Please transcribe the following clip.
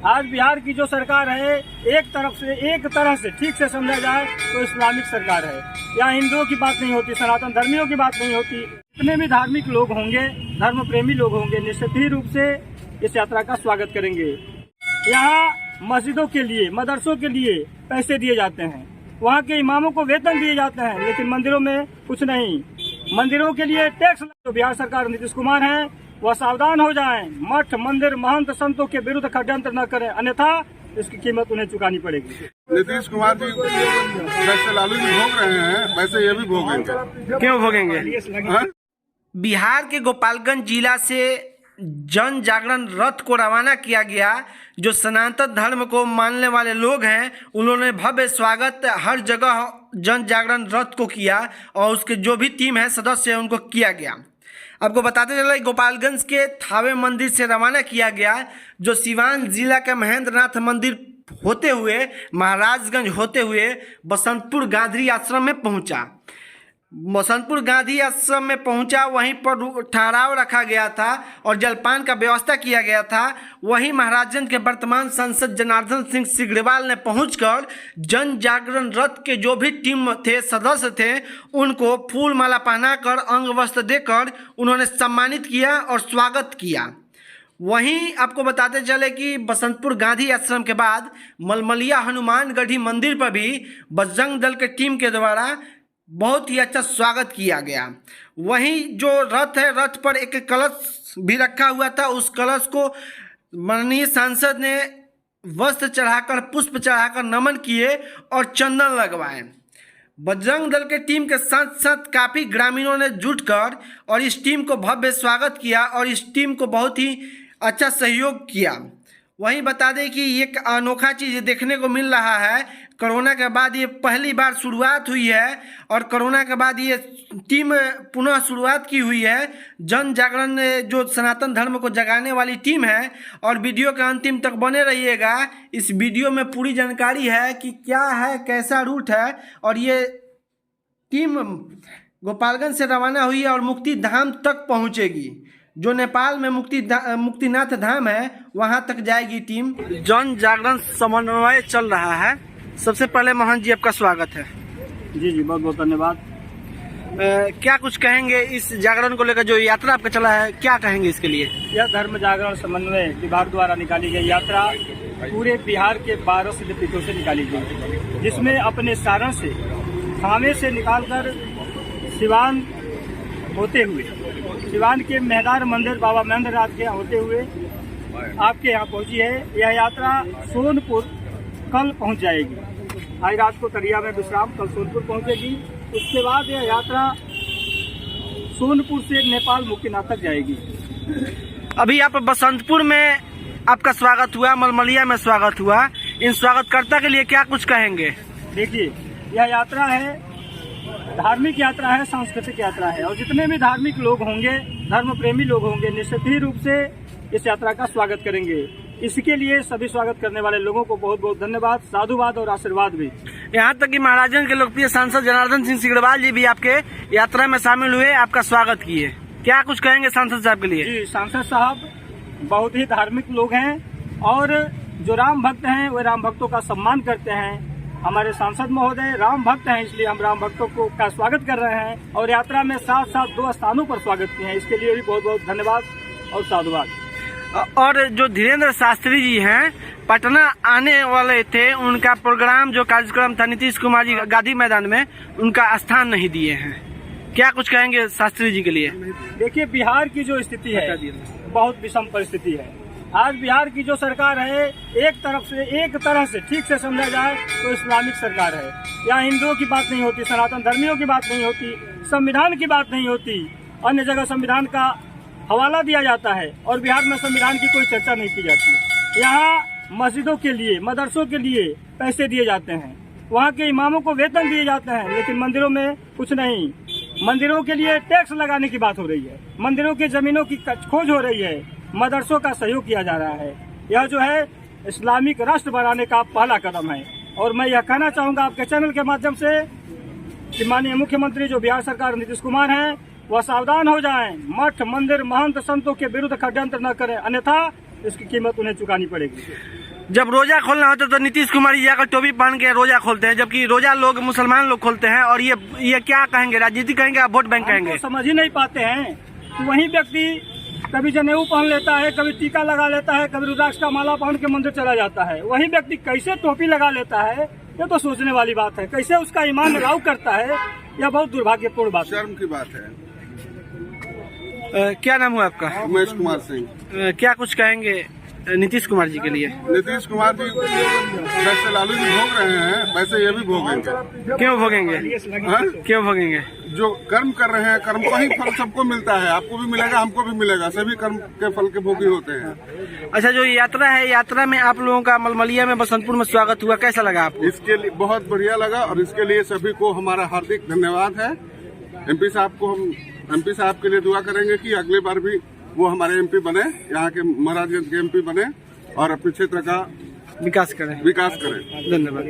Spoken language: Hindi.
आज बिहार की जो सरकार है एक तरह से ठीक से समझा जाए तो इस्लामिक सरकार है। यहाँ हिंदुओं की बात नहीं होती, सनातन धर्मियों की बात नहीं होती। जितने भी धार्मिक लोग होंगे, धर्म प्रेमी लोग होंगे, निश्चित ही रूप से इस यात्रा का स्वागत करेंगे। यहाँ मस्जिदों के लिए, मदरसों के लिए पैसे दिए जाते हैं, वहाँ के इमामों को वेतन दिए जाते हैं, लेकिन मंदिरों में कुछ नहीं। मंदिरों के लिए टैक्स जो बिहार सरकार नीतीश कुमार है वह सावधान हो जाएं, मठ मंदिर महंत संतों के विरुद्ध षड्यंत्र न करें, अन्यथा इसकी कीमत उन्हें चुकानी पड़ेगी। नीतीश कुमार जी जैसे लालू जी भोग रहे हैं वैसे ये भी भोगेंगे। क्यों भोगेंगे? बिहार के गोपालगंज जिला से जन जागरण रथ को रवाना किया गया। जो सनातन धर्म को मानने वाले लोग हैं उन्होंने भव्य स्वागत हर जगह जन जागरण रथ को किया और उसके जो भी टीम है सदस्य है उनको किया गया। आपको बताते चले गोपालगंज के थावे मंदिर से रवाना किया गया, जो सिवान जिला के महेंद्रनाथ मंदिर होते हुए महाराजगंज होते हुए बसंतपुर गांधी आश्रम में पहुंचा। बसंतपुर गांधी आश्रम में पहुंचा, वहीं पर ठहराव रखा गया था और जलपान का व्यवस्था किया गया था। वहीं महाराजगंज के वर्तमान सांसद जनार्दन सिंह सिग्रीवाल ने पहुंचकर जन जागरण रथ के जो भी टीम थे, सदस्य थे, उनको फूल माला पहनाकर अंग वस्त्र देकर उन्होंने सम्मानित किया और स्वागत किया। वहीं आपको बताते चले कि बसंतपुर गांधी आश्रम के बाद मलमलिया हनुमानगढ़ी मंदिर पर भी बजरंग दल के टीम के द्वारा बहुत ही अच्छा स्वागत किया गया। वहीं जो रथ है, रथ पर एक कलश भी रखा हुआ था। उस कलश को माननीय सांसद ने वस्त्र चढ़ाकर, पुष्प चढ़ाकर नमन किए और चंदन लगवाए। बजरंग दल के टीम के साथ साथ काफ़ी ग्रामीणों ने जुटकर और इस टीम को भव्य स्वागत किया और इस टीम को बहुत ही अच्छा सहयोग किया। वहीं बता दें कि एक अनोखा चीज़ देखने को मिल रहा है। कोरोना के बाद ये पहली बार शुरुआत हुई है और कोरोना के बाद ये टीम पुनः शुरुआत की हुई है। जन जागरण जो सनातन धर्म को जगाने वाली टीम है और वीडियो के अंतिम तक बने रहिएगा। इस वीडियो में पूरी जानकारी है कि क्या है, कैसा रूट है और ये टीम गोपालगंज से रवाना हुई है और मुक्ति धाम तक पहुँचेगी। जो नेपाल में मुक्तिनाथ धाम है वहां तक जाएगी टीम। जन जागरण समन्वय चल रहा है। सबसे पहले मोहन जी आपका स्वागत है। जी बहुत बहुत धन्यवाद। क्या कुछ कहेंगे इस जागरण को लेकर, जो यात्रा आपका चला है, क्या कहेंगे इसके लिए? यह धर्म जागरण समन्वय विभाग द्वारा निकाली गई यात्रा पूरे बिहार के 12 सिद्धपीठों से निकाली गई, जिसमें अपने सारण से, थावे से निकालकर सिवान होते हुए, सिवान के मेहदार मंदिर बाबा महेंद्रनाथ के होते हुए आपके यहाँ पहुंची है। यह यात्रा सोनपुर कल पहुंच जाएगी। आज रात को तरिया में विश्राम, कल सोनपुर पहुंचेगी। उसके बाद यह यात्रा सोनपुर से नेपाल मुक्तिनाथ तक जाएगी। अभी आप बसंतपुर में आपका स्वागत हुआ, मलमलिया में स्वागत हुआ, इन स्वागतकर्ता के लिए क्या कुछ कहेंगे? देखिए, यह यात्रा है, धार्मिक यात्रा है, सांस्कृतिक यात्रा है और जितने भी धार्मिक लोग होंगे, धर्म प्रेमी लोग होंगे, निश्चित ही रूप से इस यात्रा का स्वागत करेंगे। इसके लिए सभी स्वागत करने वाले लोगों को बहुत बहुत धन्यवाद, साधुवाद और आशीर्वाद भी। यहाँ तक कि महाराजगंज के लोकप्रिय सांसद जनार्दन सिंह सिग्रीवाल जी भी आपके यात्रा में शामिल हुए, आपका स्वागत किए। क्या कुछ कहेंगे सांसद साहब के लिए? जी, सांसद साहब बहुत ही धार्मिक लोग हैं और जो राम भक्त हैं वे राम भक्तों का सम्मान करते हैं। हमारे सांसद महोदय राम भक्त हैं, इसलिए हम राम भक्तों को का स्वागत कर रहे हैं और यात्रा में साथ साथ 2 स्थानों पर स्वागत किए हैं। इसके लिए भी बहुत बहुत धन्यवाद और साधुवाद। और जो धीरेन्द्र शास्त्री जी हैं, पटना आने वाले थे, उनका प्रोग्राम जो कार्यक्रम था नीतीश कुमार जी गांधी मैदान में, उनका स्थान नहीं दिए हैं। क्या कुछ कहेंगे शास्त्री जी के लिए? देखिए, बिहार की जो स्थिति है बहुत विषम परिस्थिति है। आज बिहार की जो सरकार है एक तरह से ठीक से समझा जाए तो इस्लामिक सरकार है। यहाँ हिंदुओं की बात नहीं होती, सनातन धर्मियों की बात नहीं होती, संविधान की बात नहीं होती। अन्य जगह संविधान का हवाला दिया जाता है और बिहार में संविधान की कोई चर्चा नहीं की जाती। यहाँ मस्जिदों के लिए, मदरसों के लिए पैसे दिए जाते हैं, वहाँ के इमामों को वेतन दिए जाते हैं, लेकिन मंदिरों में कुछ नहीं। मंदिरों के लिए टैक्स लगाने की बात हो रही है, मंदिरों की जमीनों की खोज हो रही है, मदरसों का सहयोग किया जा रहा है। यह जो है इस्लामिक राष्ट्र बनाने का पहला कदम है। और मैं यह कहना चाहूँगा आपके चैनल के माध्यम से कि माननीय मुख्यमंत्री जो बिहार सरकार नीतीश कुमार हैं वह सावधान हो जाएं, मठ मंदिर महंत संतों के विरुद्ध षड्यंत्र न करें, अन्यथा इसकी कीमत उन्हें चुकानी पड़ेगी। जब रोजा खोलना होता है तो नीतीश कुमार जी जाकर टोपी पहन के रोजा खोलते हैं, जबकि रोजा लोग मुसलमान लोग खोलते हैं। और ये क्या कहेंगे, राजनीति कहेंगे या वोट बैंक कहेंगे? समझ ही नहीं पाते हैं कि वही व्यक्ति कभी जनेऊ पहन लेता है, कभी टीका लगा लेता है, कभी रुद्राक्ष का माला पहन के मंदिर चला जाता है। वही व्यक्ति कैसे टोपी लगा लेता है, ये तो सोचने वाली बात है। कैसे उसका ईमान अलाउ करता है, यह बहुत दुर्भाग्यपूर्ण बात है। शर्म की बात है। क्या नाम हुआ आपका? उमेश कुमार सिंह। क्या कुछ कहेंगे नीतीश कुमार जी के लिए? नीतीश कुमार जी जैसे लालू जी भोग रहे हैं वैसे ये भी भोगेंगे। क्यों भोगेंगे? हाँ? क्यों भोगेंगे? जो कर्म कर रहे हैं, कर्म का ही फल सबको मिलता है। आपको भी मिलेगा, हमको भी मिलेगा। सभी कर्म के फल के भोगी होते हैं। अच्छा, जो यात्रा है, यात्रा में आप लोगों का मलमलिया में बसंतपुर में स्वागत हुआ, कैसा लगा आपको? इसके लिए बहुत बढ़िया लगा और इसके लिए सभी को हमारा हार्दिक धन्यवाद है। एमपी साहब को हम एमपी साहब के लिए दुआ करेंगे कि अगली बार भी वो हमारे एमपी बने, यहाँ के महाराजगंज के एमपी बने और अपने क्षेत्र का विकास करें। विकास करें। धन्यवाद।